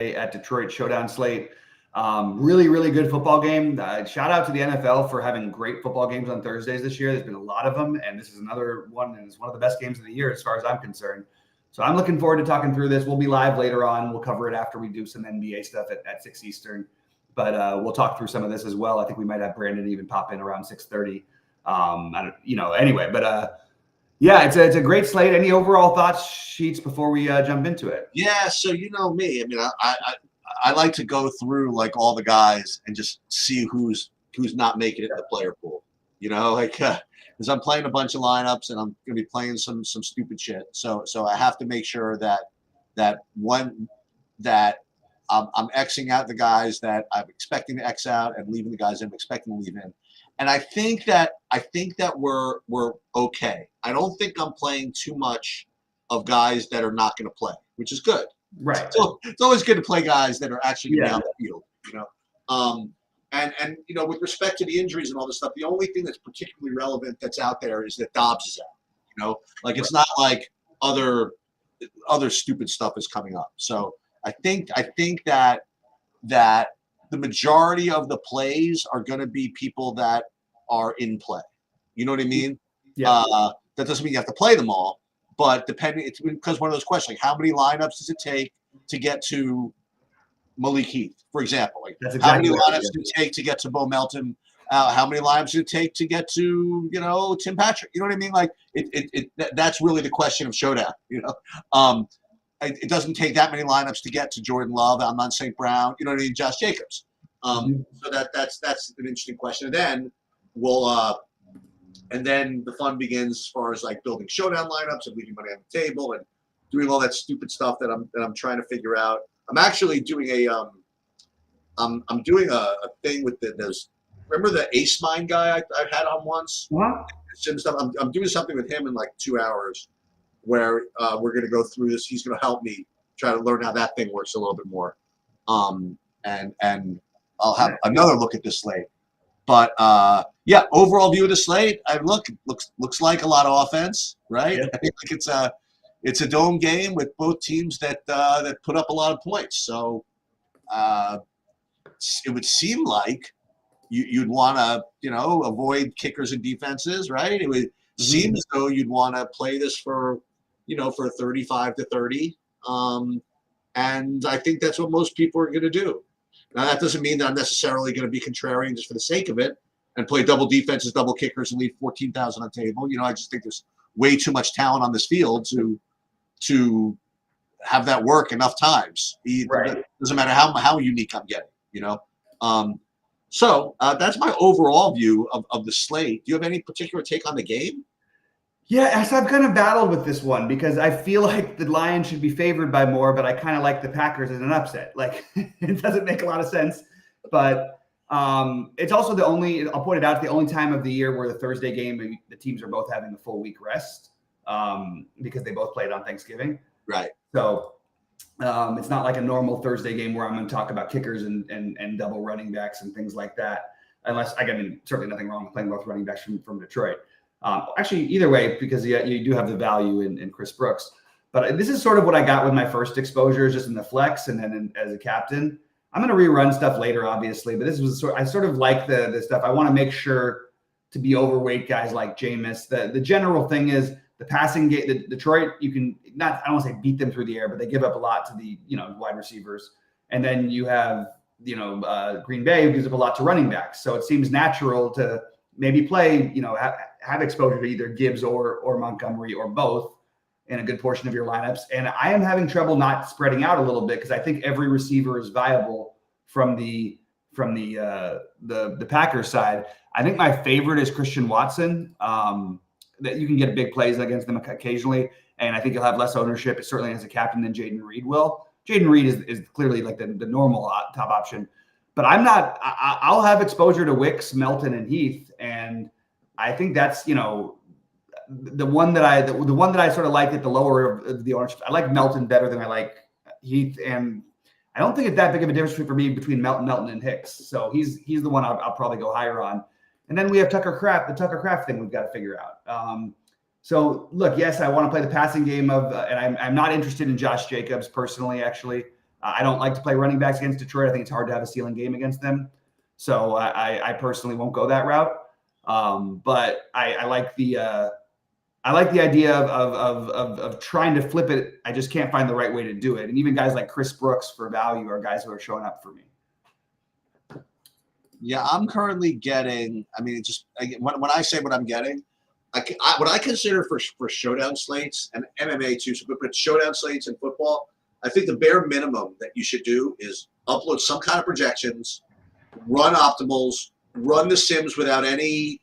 at Detroit Showdown slate. Really, really good football game. Shout out to the NFL for having great football games on Thursdays this year. There's been a lot of them, and this is another one, and it's one of the best games of the year as far as I'm concerned. So I'm looking forward to talking through this. We'll be live later on. We'll cover it after we do some NBA stuff at 6 Eastern. But we'll talk through some of this as well. I think we might have Brandon even pop in around 6:30. Anyway, but yeah, it's a great slate. Any overall thoughts, Sheets, before we jump into it? Yeah, so you know me. I mean, I like to go through like all the guys and just see who's not making it in the player pool. Because I'm playing a bunch of lineups and I'm going to be playing some stupid shit. So I have to make sure that I'm Xing out the guys that I'm expecting to X out and leaving the guys I'm expecting to leave in. And I think that we're okay. I don't think I'm playing too much of guys that are not going to play, which is good. Right. So it's always good to play guys that are actually going to be on the field. And with respect to the injuries and all this stuff, the only thing that's particularly relevant that's out there is that Dobbs is out. It's not like other stupid stuff is coming up. So I think that the majority of the plays are going to be people that are in play. You know what I mean? Yeah. That doesn't mean you have to play them all, but it's because one of those questions, like how many lineups does it take to get to Malik Heath, for example? Like how many lineups does it take to get to Bo Melton? How many lineups does it take to get to Tim Patrick? You know what I mean? Like that's really the question of Showdown. It doesn't take that many lineups to get to Jordan Love, Amon St. Brown. You know what I mean? Josh Jacobs. So that's an interesting question. And then and then the fun begins as far as like building Showdown lineups and leaving money on the table and doing all that stupid stuff that I'm trying to figure out. I'm actually doing I'm doing a thing with those. Remember the Ace Mine guy I had on once? What? I'm doing something with him in like 2 hours where we're going to go through this. He's going to help me try to learn how that thing works a little bit more. And I'll have another look at this slate. But overall view of the slate, looks like a lot of offense, right? Yeah. I think it's a dome game with both teams that put up a lot of points. So it would seem like you'd want to avoid kickers and defenses, right? It would seem as though you'd want to play this for 35-30, and I think that's what most people are going to do. Now, that doesn't mean that I'm necessarily going to be contrarian just for the sake of it and play double defenses, double kickers, and leave 14,000 on the table. I just think there's way too much talent on this field to have that work enough times. Right. It doesn't matter how unique I'm getting, So that's my overall view of the slate. Do you have any particular take on the game? Yeah, so I've kind of battled with this one because I feel like the Lions should be favored by more, but I kind of like the Packers as an upset. Like, it doesn't make a lot of sense, but it's also I'll point it out, the only time of the year where the Thursday game, the teams are both having a full week rest because they both played on Thanksgiving. Right. So it's not like a normal Thursday game where I'm going to talk about kickers and double running backs and things like that. Unless, certainly nothing wrong with playing both running backs from Detroit. Actually, either way, because you do have the value in Chris Brooks. But this is sort of what I got with my first exposure, just in the flex and then as a captain. I'm going to rerun stuff later, obviously, but this was I sort of like the stuff. I want to make sure to be overweight guys like Jameis. The general thing is the passing game. The Detroit, you can not, I don't want to say beat them through the air, but they give up a lot to the wide receivers. And then you have Green Bay, who gives up a lot to running backs. So it seems natural to maybe play have exposure to either Gibbs or Montgomery or both in a good portion of your lineups. And I am having trouble not spreading out a little bit because I think every receiver is viable from the Packers side. I think my favorite is Christian Watson. That you can get big plays against them occasionally, and I think you'll have less ownership. It certainly as a captain than Jaden Reed will. Jaden Reed is clearly like the normal top option, but I'm not. I'll have exposure to Wicks, Melton, and Heath, and I think that's the one that I sort of like at the lower of the ownership. I like Melton better than I like Heath, and I don't think it's that big of a difference for me between Melton and Hicks. So he's the one I'll probably go higher on. And then we have Tucker Kraft, the Tucker Kraft thing we've got to figure out. So look, yes, I want to play the passing game and I'm not interested in Josh Jacobs personally, actually. I don't like to play running backs against Detroit. I think it's hard to have a ceiling game against them. So I personally won't go that route. But I like the idea of trying to flip it. I just can't find the right way to do it. And even guys like Chris Brooks for value are guys who are showing up for me. Yeah, I'm currently getting. I mean, when I say what I'm getting, what I consider for showdown slates and MMA too. So, but showdown slates and football, I think the bare minimum that you should do is upload some kind of projections, run optimals, run the sims without any,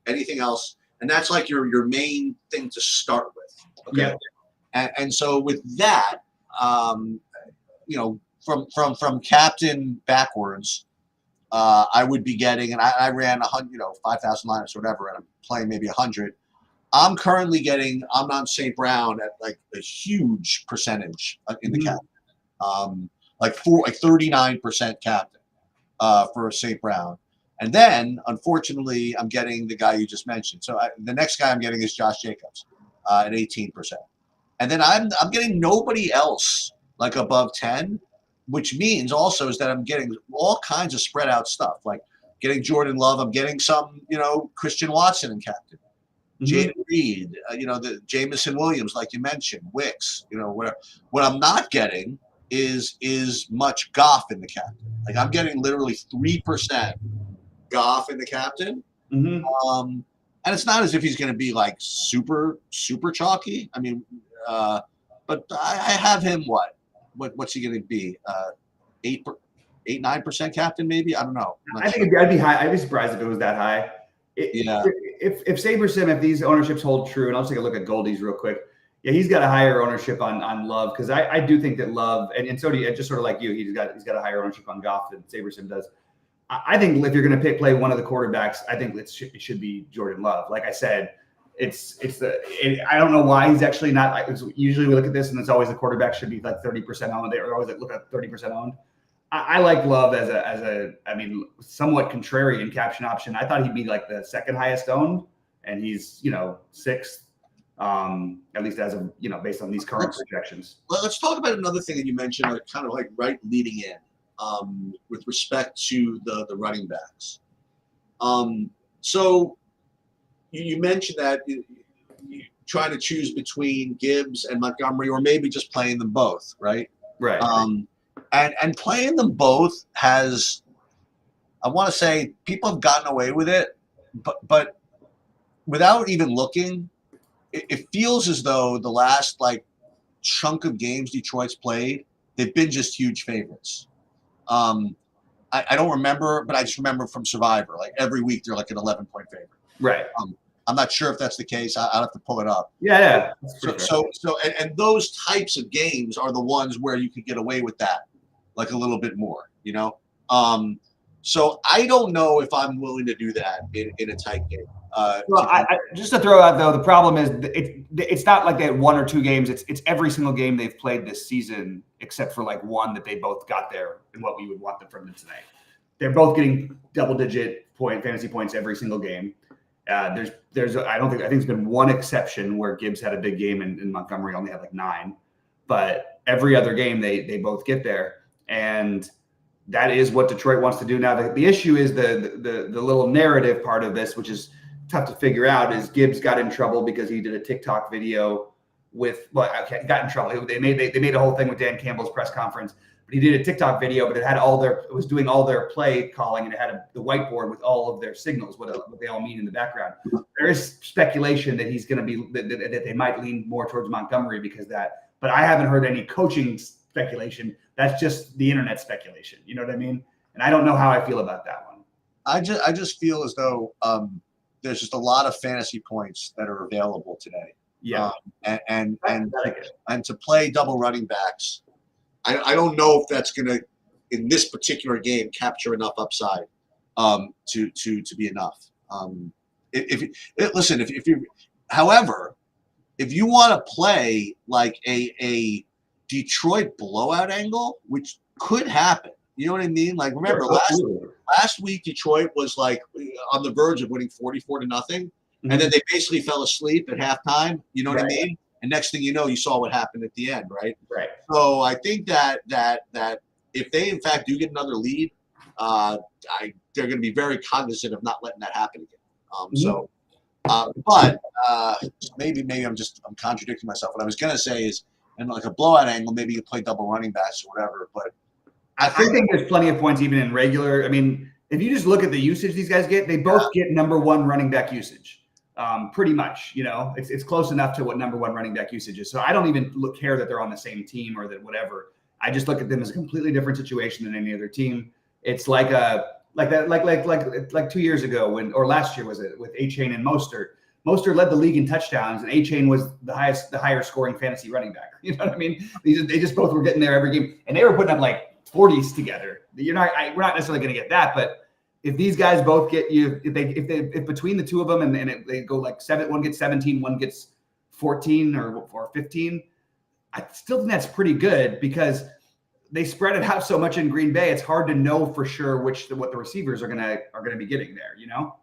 anything else. And that's like your main thing to start with. Okay. Yeah. And so with that, from captain backwards, I would be getting, and I ran 100, 5,000 lineups or whatever, and I'm playing maybe 100. I'm currently getting Amon St. Brown at like a huge percentage in the captain, like 39% captain for St. Brown. And then, unfortunately, I'm getting the guy you just mentioned. So the next guy I'm getting is Josh Jacobs at 18%. And then I'm getting nobody else like above 10, which means also is that I'm getting all kinds of spread out stuff, like getting Jordan Love. I'm getting some, Christian Watson in captain. Jaden Reed, the Jamison Williams, like you mentioned, Wicks, whatever. What I'm not getting is much Goff in the captain. Like I'm getting literally 3% Goff in the captain. And it's not as if he's going to be like super, super chalky. I mean, but I have him. What's he going to be? 9% captain, maybe. I don't know. I think I'd be high. I'd be surprised if it was that high. If SaberSim, if these ownerships hold true, and I'll take a look at Goldie's real quick. Yeah, he's got a higher ownership on Love, because I do think that Love, and so do you, just sort of like you, he's got a higher ownership on Goff than SaberSim does. I think if you're going to play one of the quarterbacks, I think it should be Jordan Love. Like I said, I don't know why he's actually not. Like, usually we look at this and it's always the quarterback should be like 30% owned. They always look at 30% owned. I like Love as a somewhat contrarian caption option. I thought he'd be like the second highest owned, and he's sixth, at least as of based on these current projections. Well, let's talk about another thing that you mentioned, kind of like right leading in, with respect to the running backs. So you mentioned that you trying to choose between Gibbs and Montgomery, or maybe just playing them both, right? Right. And playing them both has, I want to say, people have gotten away with it, but without even looking, it feels as though the last chunk of games Detroit's played, they've been just huge favorites. I don't remember, but I just remember from Survivor, like every week they're like an 11-point favorite. Right. I'm not sure if that's the case. I'll have to pull it up. Yeah. So those types of games are the ones where you could get away with that, like a little bit more, So I don't know if I'm willing to do that in a tight game. Well, just to throw out though, the problem is it's not like they had one or two games. It's every single game they've played this season, except for like one that they both got there and what we would want them from them tonight. They're both getting double-digit fantasy points every single game. I think it's been one exception where Gibbs had a big game and Montgomery only had like 9, but every other game they both get there, and that is what Detroit wants to do now. The issue is the little narrative part of this, which is tough to figure out, is Gibbs got in trouble because he did a TikTok video got in trouble. They made a whole thing with Dan Campbell's press conference. But he did a TikTok video, but it was doing all their play calling, and it had the whiteboard with all of their signals, what they all mean in the background. There is speculation that he's going to be that they might lean more towards Montgomery because of that, but I haven't heard any coaching speculation. That's just the internet speculation. You know what I mean? And I don't know how I feel about that one. I just feel as though there's just a lot of fantasy points that are available today. Yeah, and to play double running backs. I don't know if that's going to, in this particular game, capture enough upside to be enough. However, if you want to play like a Detroit blowout angle, which could happen, you know what I mean? Like, remember last week Detroit was like on the verge of winning 44-0, and then they basically fell asleep at halftime. You know what I mean? and next thing you know, you saw what happened at the end, right? Right. So I think that if they in fact do get another lead, they're going to be very cognizant of not letting that happen again. But maybe I'm contradicting myself. What I was going to say is, in like a blowout angle, maybe you play double running backs or whatever. But I think there's plenty of points even in regular. I mean, if you just look at the usage these guys get, they both get number one running back usage, pretty much. You know, it's close enough to what number one running back usage is. So I don't even care that they're on the same team or that whatever. I just look at them as a completely different situation than any other team. It's like 2 years ago or last year was it with A-Chain and Mostert. Mostert led the league in touchdowns, and A-Chain was the higher scoring fantasy running back. You know what I mean? They just both were getting there every game, and they were putting up like 40s together. We're not necessarily going to get that, but if these guys both get you, if between the two of them and they go like one gets 17, one gets 14 or 15, I still think that's pretty good because they spread it out so much in Green Bay. It's hard to know for sure what the receivers are gonna be getting there. You know,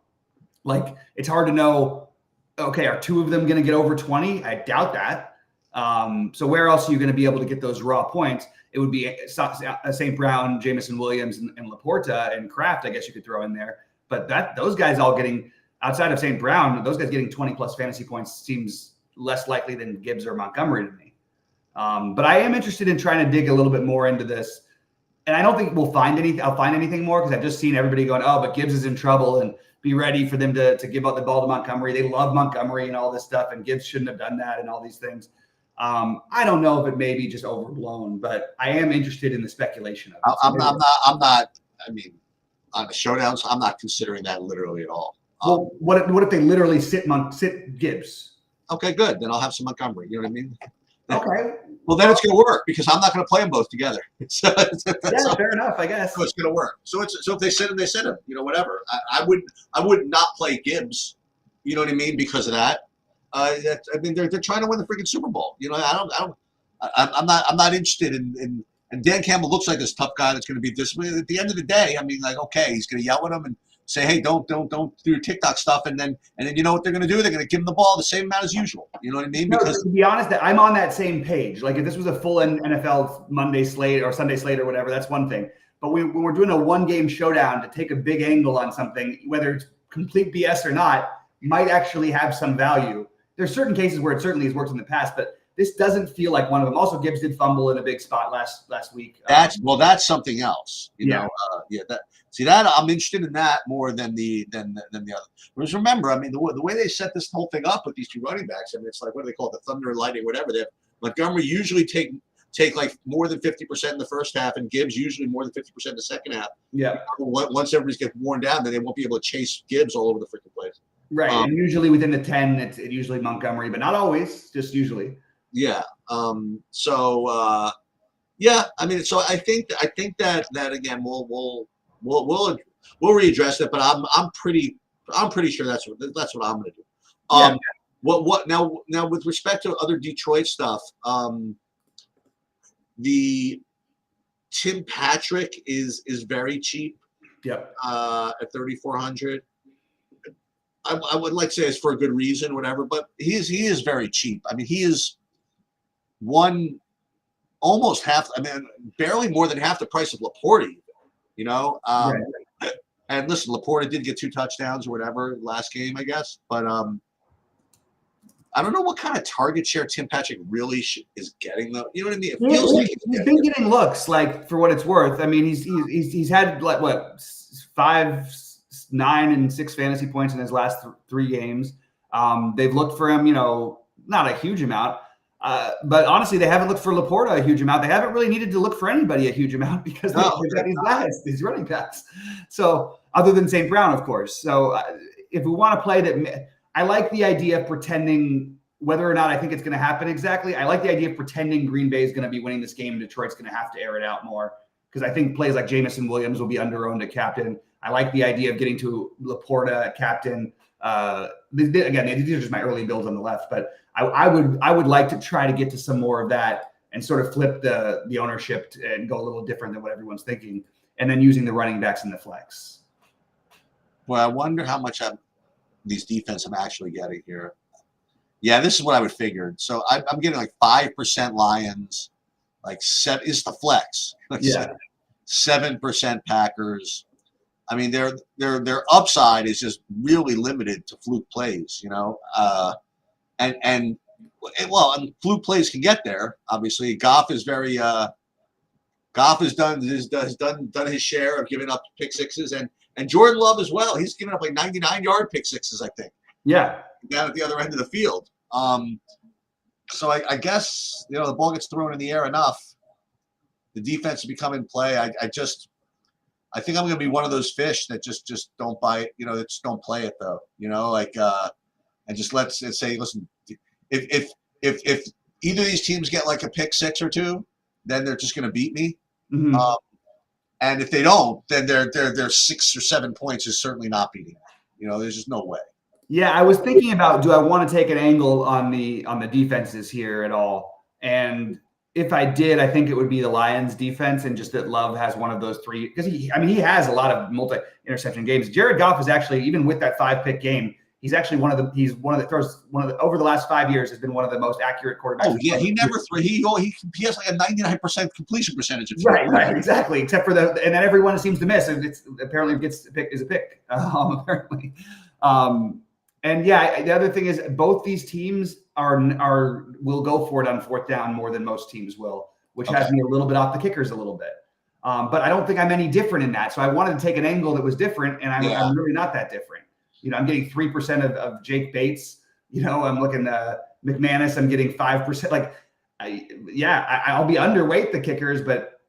like it's hard to know. Okay, are two of them going to get over 20? I doubt that. So where else are you going to be able to get those raw points? It would be St. Brown, Jamison Williams, and Laporta and Kraft, I guess you could throw in there. But those guys all getting, outside of St. Brown, those guys getting 20-plus fantasy points seems less likely than Gibbs or Montgomery to me. But I am interested in trying to dig a little bit more into this. And I don't think I'll find anything more because I've just seen everybody going, oh, but Gibbs is in trouble and be ready for them to give out the ball to Montgomery. They love Montgomery and all this stuff, and Gibbs shouldn't have done that and all these things. I don't know if it may be just overblown, but I am interested in the speculation of it. I'm not. I mean, on the showdowns, I'm not considering that literally at all. Well, what if they literally sit Gibbs? Okay, good. Then I'll have some Montgomery. You know what I mean? Okay. Well, then it's going to work because I'm not going to play them both together. So fair enough, I guess. So it's going to work. So if they sit him, they sit him. You know, whatever. I would not play Gibbs. You know what I mean? Because of that. I mean, they're trying to win the freaking Super Bowl. You know, I'm not interested in. And Dan Campbell looks like this tough guy that's going to be disciplined. At the end of the day, I mean, like, okay, he's going to yell at him and say, hey, don't do your TikTok stuff, and then you know what they're going to do? They're going to give him the ball the same amount as usual. You know what I mean? Because to be honest, I'm on that same page. Like if this was a full NFL Monday slate or Sunday slate or whatever, that's one thing. But when we're doing a one-game showdown to take a big angle on something, whether it's complete BS or not, might actually have some value. There's certain cases where it certainly has worked in the past, but this doesn't feel like one of them. Also, Gibbs did fumble in a big spot last week. That's something else. You know, that I'm interested in that more than the other. Because remember, I mean, the way they set this whole thing up with these two running backs, I mean, it's like, what do they call it? The thunder and lightning, whatever. They have Montgomery usually take like more than 50% in the first half, and Gibbs usually more than 50% in the second half. Yeah. Once everybody gets worn down, then they won't be able to chase Gibbs all over the freaking place. Right, and usually within the 10, it's usually Montgomery, but not always, just usually. Yeah. Yeah. I mean, so I think that again, we'll readdress it, but I'm pretty sure that's what I'm going to do. What now with respect to other Detroit stuff, the Tim Patrick is very cheap. Yep. At 3,400. I would like to say it's for a good reason, whatever, but he is very cheap. I mean, he is almost half. I mean, barely more than half the price of Laporta. You know, right. And listen, Laporta did get 2 touchdowns or whatever last game, I guess, but I don't know what kind of target share Tim Patrick really is getting though. You know what I mean? It feels like he's been getting looks, like, for what it's worth. I mean, he's had like what 5, 9, and 6 fantasy points in his last 3 games. They've looked for him, you know, not a huge amount, but honestly, they haven't looked for Laporta a huge amount. They haven't really needed to look for anybody a huge amount because they've got these guys, these running backs. So other than St. Brown, of course. So if we want to play that, I like the idea of pretending, whether or not I think it's going to happen exactly. I like the idea of pretending Green Bay is going to be winning this game and Detroit's going to have to air it out more, because I think plays like Jamison Williams will be under-owned at captain. I like the idea of getting to Laporta at captain. These are just my early builds on the left, but I would like to try to get to some more of that and sort of flip the ownership and go a little different than what everyone's thinking, and then using the running backs in the flex. Well, I wonder how much these defense I'm actually getting here. Yeah, this is what I would figure. So I'm getting like 5% Lions, like 7 is the flex. Like Yeah. 7% Packers. I mean, their upside is just really limited to fluke plays, and fluke plays can get there. Obviously, Goff is very Goff has done his share of giving up pick sixes, and Jordan Love as well. He's given up like 99-yard pick sixes, I think. Yeah. Down at the other end of the field. So I guess the ball gets thrown in the air enough. The defense will become in play. I think I'm going to be one of those fish that just don't buy it. That just don't play it though. And just let's say, listen, if either of these teams get like a pick 6 or 2, then they're just going to beat me. Mm-hmm. And if they don't, then their 6 or 7 points is certainly not beating them. There's just no way. Yeah, I was thinking about, do I want to take an angle on the defenses here at all? And if I did, I think it would be the Lions defense, and just that Love has one of those 3, because he has a lot of multi-interception games. Jared Goff is actually, even with that 5-pick game, he's actually over the last 5 years has been one of the most accurate quarterbacks. Oh yeah, he has like a 99% completion percentage. Right, exactly. Except for and then everyone seems to miss. It's apparently gets a pick. Apparently. And yeah, the other thing is both these teams will go for it on 4th down more than most teams will, which has me a little bit off the kickers a little bit. But I don't think I'm any different in that. So I wanted to take an angle that was different, and I'm really not that different. I'm getting 3% of Jake Bates. I'm looking McManus. I'm getting 5%. I'll be underweight the kickers, but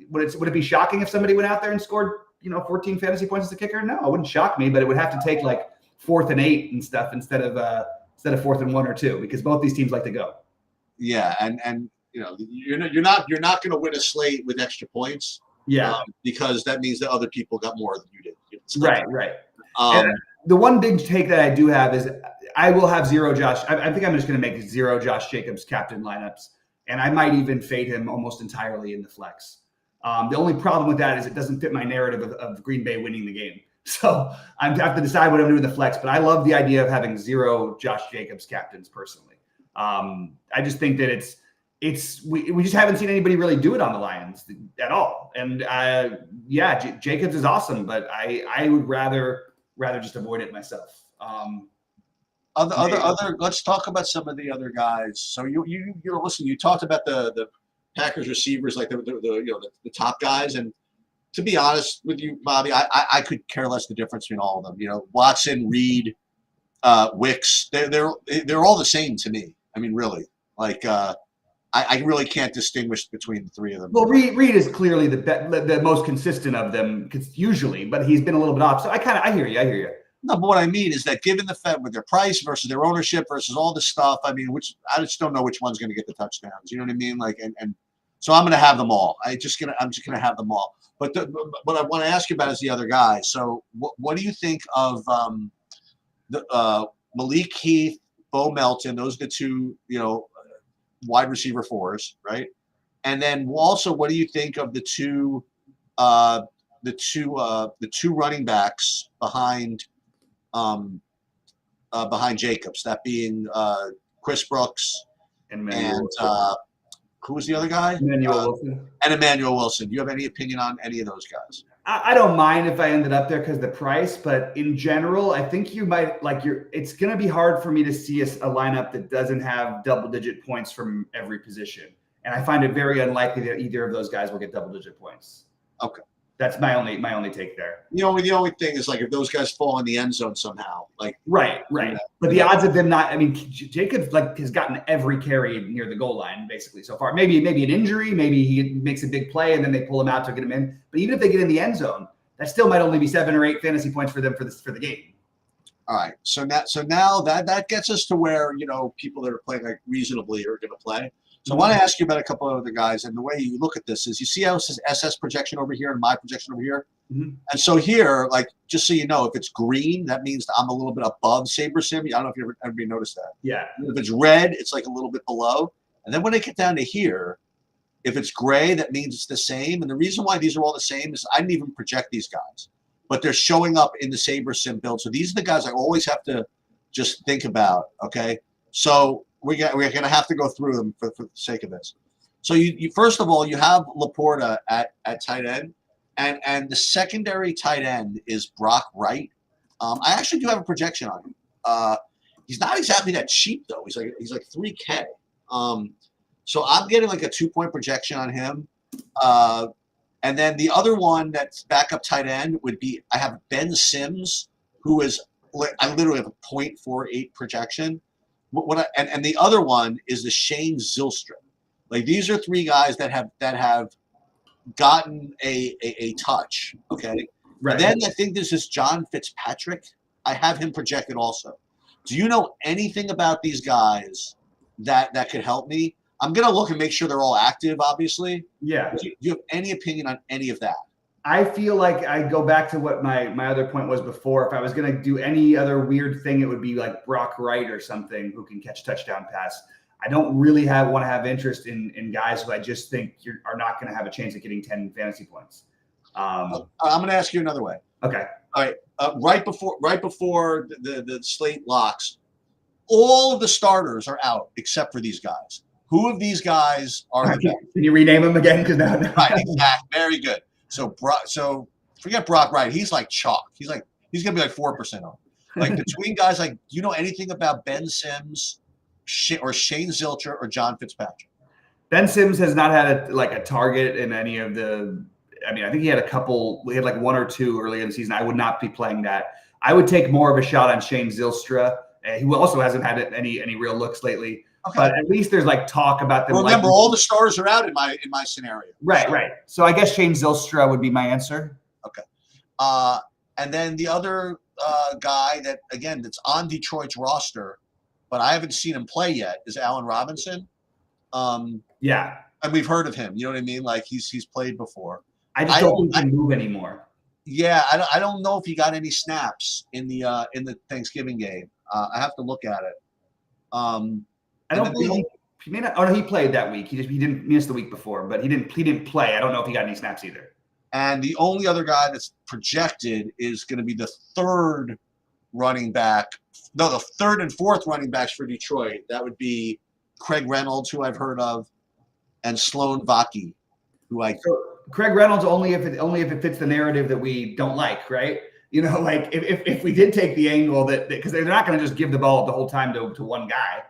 would it be shocking if somebody went out there and scored 14 fantasy points as a kicker? No, it wouldn't shock me, but it would have to take like 4th and 8 and stuff instead of 4th and 1 or 2, because both these teams like to go. Yeah, and you're not going to win a slate with extra points. Yeah, because that means that other people got more than you did. Right. The one big take that I do have is I will have 0 Josh. I think I'm just going to make 0 Josh Jacobs captain lineups, and I might even fade him almost entirely in the flex. The only problem with that is it doesn't fit my narrative of Green Bay winning the game. So I have to decide what I'm doing in the flex, but I love the idea of having 0 Josh Jacobs captains personally. I just think that we just haven't seen anybody really do it on the Lions at all. And Jacobs is awesome, but I would rather just avoid it myself. Let's talk about some of the other guys. So listen, you talked about the Packers receivers, like the top guys, and to be honest with you, Bobby, I could care less the difference between all of them. Watson, Reed, Wicks, they're all the same to me. I mean, really, I really can't distinguish between the 3 of them. Well, Reed is clearly the most consistent of them, usually, but he's been a little bit off. So I hear you. No, but what I mean is that given the fact with their price versus their ownership versus all this stuff, I mean, I just don't know which one's going to get the touchdowns. You know what I mean? And so I'm going to have them all. I'm just going to have them all. But what I want to ask you about is the other guys. So what do you think of Malik Heath, Bo Melton? Those are the 2, wide receiver 4s, right? And then also, what do you think of the two running backs behind Jacobs? That being Chris Brooks and who was the other guy? Emmanuel Wilson. And Emmanuel Wilson. Do you have any opinion on any of those guys? I don't mind if I ended up there because of the price, but in general, I think you might it's going to be hard for me to see a lineup that doesn't have double-digit points from every position. And I find it very unlikely that either of those guys will get double-digit points. Okay. That's my only take there. The only thing is if those guys fall in the end zone somehow, right. But the odds of them not, I mean, Jacobs has gotten every carry near the goal line basically so far. Maybe an injury, maybe he makes a big play and then they pull him out to get him in. But even if they get in the end zone, that still might only be 7 or 8 fantasy points for them for the game. All right. So now that gets us to where people that are playing reasonably are going to play. So I want to ask you about a couple of other guys, and the way you look at this is you see how it says SS projection over here and my projection over here? Mm-hmm. And so here, just so you know, if it's green, that means I'm a little bit above Saber Sim. I don't know if you ever noticed that. Yeah. If it's red, it's a little bit below. And then when I get down to here, if it's gray, that means it's the same. And the reason why these are all the same is I didn't even project these guys, but they're showing up in the Saber Sim build. So these are the guys I always have to just think about, okay? So we're going to have to go through them for the sake of this. So you first of all, you have Laporta at tight end, and the secondary tight end is Brock Wright. I actually do have a projection on him. He's not exactly that cheap though. He's like $3K. So I'm getting like a 2-point projection on him. And then the other one that's backup tight end would be, I have Ben Sims, who is, I literally have a 0.48 projection. And the other one is the Shane Zylstra. Like these are 3 guys that have gotten a touch. Okay. Right. And then I think there's this John Fitzpatrick. I have him projected also. Do you know anything about these guys that could help me? I'm going to look and make sure they're all active, obviously. Yeah. Do you have any opinion on any of that? I feel like I go back to what my other point was before. If I was going to do any other weird thing, it would be like Brock Wright or something who can catch touchdown pass. I don't really want to have interest in guys who I just think are not going to have a chance at getting 10 fantasy points. I'm going to ask you another way. Okay. All right. Right before the slate locks, all of the starters are out except for these guys. Who of these guys are the best? Can you rename them again? Because now, right, exactly. Very good. So forget Brock Wright. He's like chalk. He's gonna be like 4% off. Like between guys, like, do you know anything about Ben Sims or Shane Zylstra or John Fitzpatrick? Ben Sims has not had a target in any of the. I mean, I think he had a couple. We had like 1 or 2 early in the season. I would not be playing that. I would take more of a shot on Shane Zylstra, who also hasn't had any real looks lately. Okay. But at least there's like talk about them. Well, remember, all the stars are out in my scenario. Right, so. Right. So I guess Shane Zylstra would be my answer. Okay. And then the other guy that's on Detroit's roster, but I haven't seen him play yet, is Allen Robinson. Yeah. And we've heard of him. You know what I mean? Like he's played before. I just don't think he can move anymore. Yeah, I don't know if he got any snaps in the Thanksgiving game. I have to look at it. I don't believe he may not. Oh no, he played that week. He didn't miss the week before, but he didn't play. I don't know if he got any snaps either. And the only other guy that's projected is going to be the third running back. No, the third and fourth running backs for Detroit. That would be Craig Reynolds, who I've heard of, and Sloan Vaki, who I. So Craig Reynolds only if it fits the narrative that we don't like, right? You know, like if we did take the angle that because they're not going to just give the ball the whole time to one guy.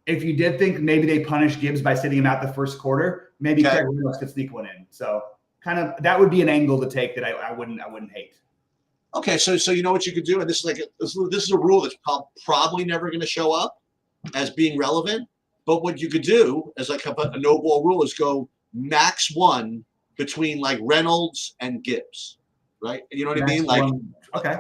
If you did think maybe they punish Gibbs by sitting him out the first quarter, maybe Craig Reynolds could sneak one in. So kind of that would be an angle to take that I wouldn't hate. Okay, so you know what you could do, and this is a rule that's probably never going to show up as being relevant. But what you could do as like a no ball rule is go max 1 between like Reynolds and Gibbs, right? You know what max I mean? Like okay.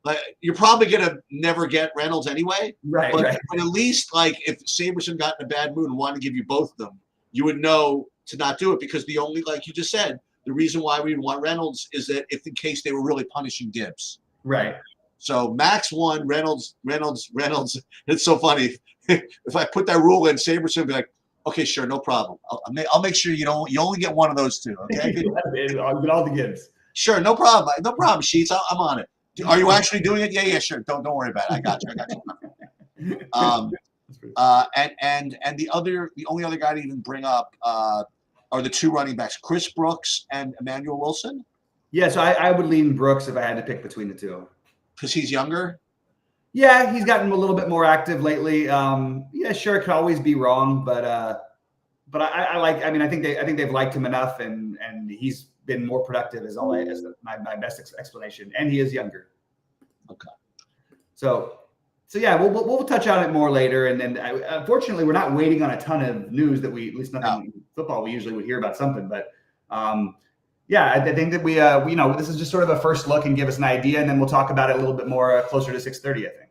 Like you're probably gonna never get Reynolds anyway, right? But at least like if Saberson got in a bad mood and wanted to give you both of them, you would know to not do it because the only, like you just said, the reason why we want Reynolds is that if in case they were really punishing Gibbs, right? So max 1 Reynolds. It's so funny if I put that rule in, Saberson would be like, okay, sure, no problem. I'll make sure you only get one of those 2. Okay, I'll get all the Gibbs. Sure, no problem, Sheets. I'm on it. Are you actually doing it? Yeah, sure. Don't worry about it. I got you. And the only other guy to even bring up are the 2 running backs, Chris Brooks and Emmanuel Wilson. Yeah, so I would lean Brooks if I had to pick between the 2. Because he's younger. Yeah, he's gotten a little bit more active lately. Yeah, sure, it could always be wrong, but I like. I mean, I think they've liked him enough, and he's been more productive as my best explanation, and he is younger. Okay. So yeah, we'll touch on it more later, and then unfortunately we're not waiting on a ton of news that we at least nothing in football. We usually would hear about something, but yeah, I think that we this is just sort of a first look and give us an idea, and then we'll talk about it a little bit more closer to 6:30, I think.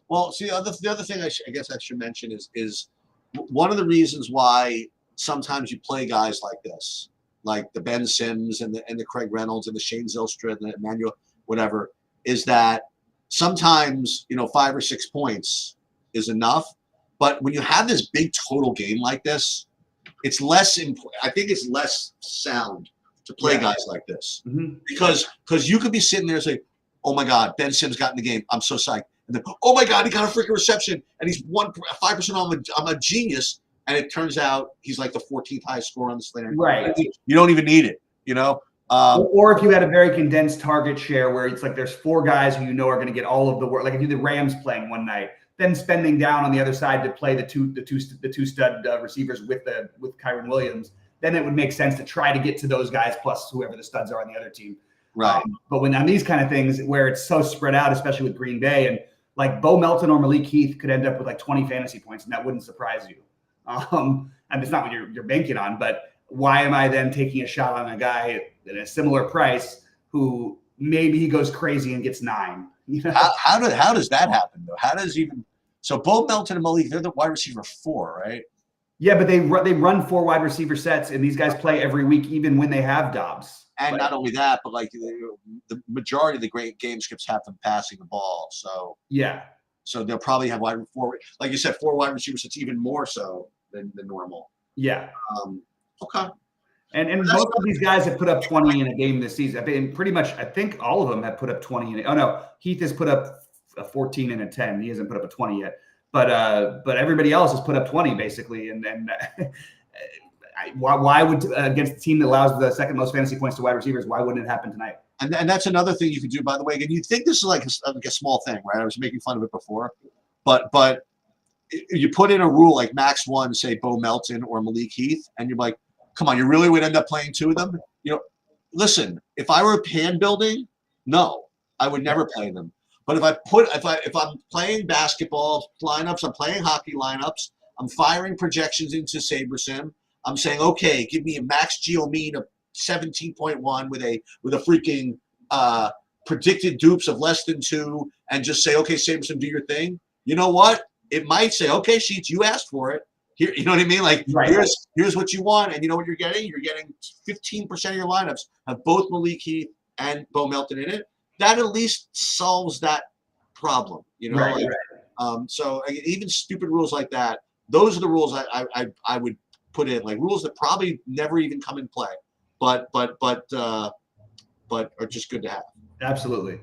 Well, see, the other thing I guess I should mention is one of the reasons why sometimes you play guys like this, like the Ben Sims and the Craig Reynolds and the Shane Zylstra and the Emmanuel, whatever, is that sometimes 5 or 6 points is enough. But when you have this big total game like this, it's less important. I think it's less sound to play guys like this because you could be sitting there and say, "Oh my God, Ben Sims got in the game. I'm so psyched." And then, oh my God, he got a freaking reception, and he's 5% I'm a genius. And it turns out he's like the 14th highest scorer on the slate. Right. You don't even need it, you know. Or if you had a very condensed target share where it's like there's 4 guys who you know are going to get all of the work, like if you the Rams playing one night, then spending down on the other side to play the two stud receivers with Kyron Williams, then it would make sense to try to get to those guys plus whoever the studs are on the other team. Right. But when on these kind of things where it's so spread out, especially with Green Bay, and like Bo Melton or Malik Heath could end up with like 20 fantasy points, and that wouldn't surprise you. And it's not what you're banking on, but why am I then taking a shot on a guy at a similar price who maybe he goes crazy and gets 9? You know? How does that happen though? How does even so? Bo Melton and Malik, they're the wide receiver 4, right? Yeah, but they run 4 wide receiver sets, and these guys play every week, even when they have Dobbs. And not only that, but like the majority of the great game scripts have them passing the ball. So yeah, so they'll probably have 4, like you said, 4 wide receivers. It's even more so than normal. Yeah. Okay. And most of these guys have put up 20 in a game this season. I mean, pretty much, I think all of them have put up 20 in it. Oh no, Heath has put up a 14 and a 10. He hasn't put up a 20 yet. But everybody else has put up 20 basically. And why would against the team that allows the second most fantasy points to wide receivers? Why wouldn't it happen tonight? And that's another thing you could do, by the way. Again, you think this is like a small thing, right? I was making fun of it before, but you put in a rule like max 1, say Bo Melton or Malik Heath, and you're like, come on, you really would end up playing 2 of them? You know, listen, if I were hand building, no, I would never play them. But if I'm playing basketball lineups, I'm playing hockey lineups, I'm firing projections into SaberSim, I'm saying, okay, give me a max Geo mean of 17.1 with a freaking predicted dupes of less than 2, and just say, okay, SaberSim, do your thing. You know what? It might say, okay, Sheets, you asked for it. Here, you know what I mean? Like, right. Here's what you want, and you know what you're getting? You're getting 15% of your lineups have both Malik Heath and Bo Melton in it. That at least solves that problem, you know. Right, like, right. So even stupid rules like that, those are the rules I would put in, like rules that probably never even come in play, but are just good to have. Absolutely.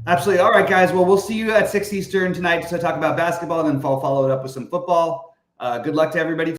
Absolutely. All right, guys. Well, we'll see you at 6 Eastern tonight to talk about basketball, and then follow it up with some football. Good luck to everybody.